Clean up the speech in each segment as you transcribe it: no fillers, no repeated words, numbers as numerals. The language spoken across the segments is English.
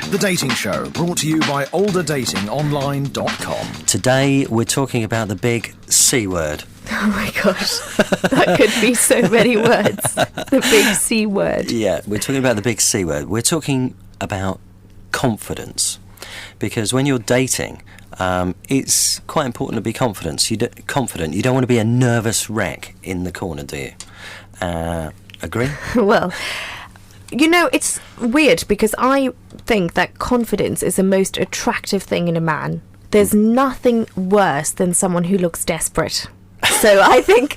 The Dating Show, brought to you by olderdatingonline.com. Today we're talking about the big C word. Oh my gosh, that could be so many words. The big C word. Yeah, we're talking about the big C word. We're talking about confidence. Because when you're dating, it's quite important to be confident. You don't want to be a nervous wreck in the corner, do you? Agree? Well, you know, it's weird because I think that confidence is the most attractive thing in a man. There's nothing worse than someone who looks desperate. So I think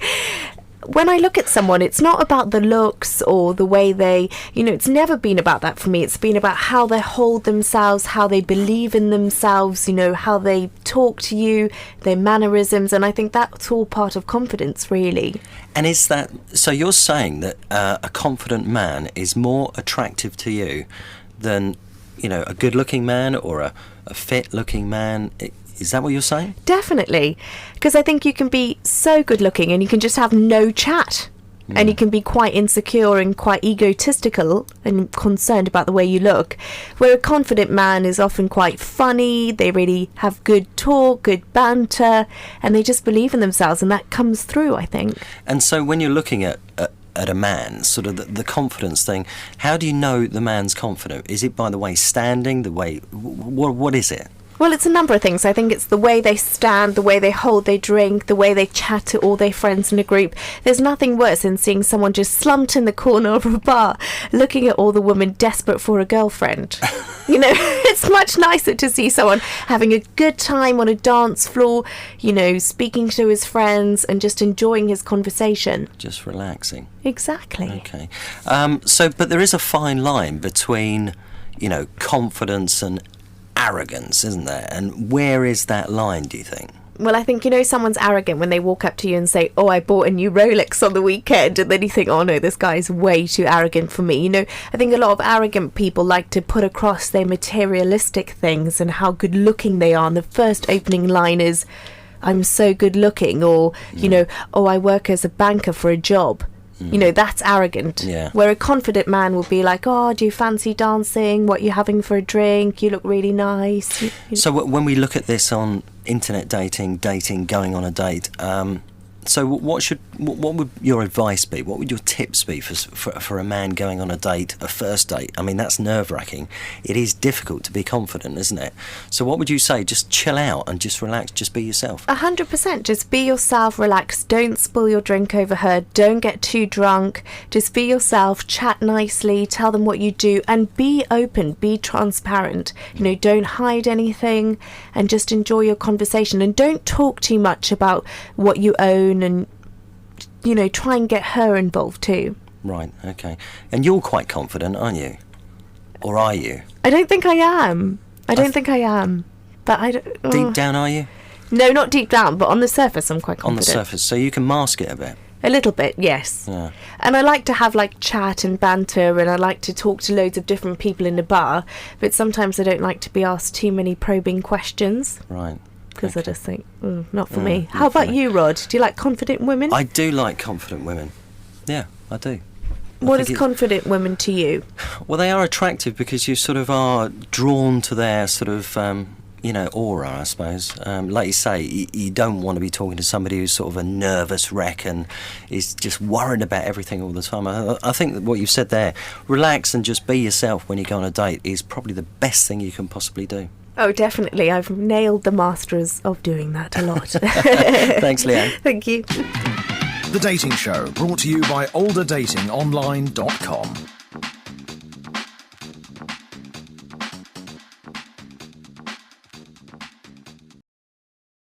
when I look at someone, it's not about the looks or the way they, it's never been about that for me. It's been about how they hold themselves, how they believe in themselves, how they talk to you, their mannerisms. And I think that's all part of confidence, really. And is that, so you're saying that a confident man is more attractive to you than, a good-looking man or a fit-looking man? Is that what you're saying? Definitely. Because I think you can be so good looking and you can just have no chat. And you can be quite insecure and quite egotistical and concerned about the way you look. Where a confident man is often quite funny, they really have good talk, good banter, and they just believe in themselves, and that comes through, I think. And so when you're looking at a man, sort of the confidence thing, how do you know the man's confident? Is it by the way he's standing, the way... What is it? Well, it's a number of things. I think it's the way they stand, the way they hold their drink, the way they chat to all their friends in a group. There's nothing worse than seeing someone just slumped in the corner of a bar, looking at all the women desperate for a girlfriend. It's much nicer to see someone having a good time on a dance floor, speaking to his friends and just enjoying his conversation. Just relaxing. Exactly. Okay. But there is a fine line between, confidence and arrogance, isn't there? And where is that line, do you think? Well, I think, someone's arrogant when they walk up to you and say, oh, I bought a new Rolex on the weekend, and then you think, oh no, this guy's way too arrogant for me. I think a lot of arrogant people like to put across their materialistic things and how good looking they are, and the first opening line is, I'm so good looking, or oh, I work as a banker for a job. That's arrogant. Yeah. Where a confident man will be like, oh, do you fancy dancing? What are you having for a drink? You look really nice. So when we look at this on internet dating, going on a date, so what would your advice be? What would your tips be for a man going on a date, a first date? I mean, that's nerve-wracking. It is difficult to be confident, isn't it? So what would you say? Just chill out and just relax, just be yourself. 100%. Just be yourself, relax. Don't spill your drink over her. Don't get too drunk. Just be yourself, chat nicely, tell them what you do, and be open, be transparent. Don't hide anything, and just enjoy your conversation. And don't talk too much about what you own, and try and get her involved too. Right, okay. And you're quite confident, aren't you? Or are you? I don't think I am. But I don't... Deep down, are you? No, not deep down, but on the surface I'm quite confident. On the surface, so you can mask it a bit? A little bit, yes. Yeah. And I like to have chat and banter, and I like to talk to loads of different people in the bar, but sometimes I don't like to be asked too many probing questions. Right. Because I just think, not for me. How about you, Rod? Do you like confident women? I do like confident women. Yeah, I do. What is confident women to you? Well, they are attractive because you sort of are drawn to their sort of, aura, I suppose. Like you say, you don't want to be talking to somebody who's sort of a nervous wreck and is just worried about everything all the time. I think that what you said there, relax and just be yourself when you go on a date, is probably the best thing you can possibly do. Oh, definitely. I've nailed the masters of doing that a lot. Thanks, Leigh-Ann. Thank you. The Dating Show, brought to you by olderdatingonline.com.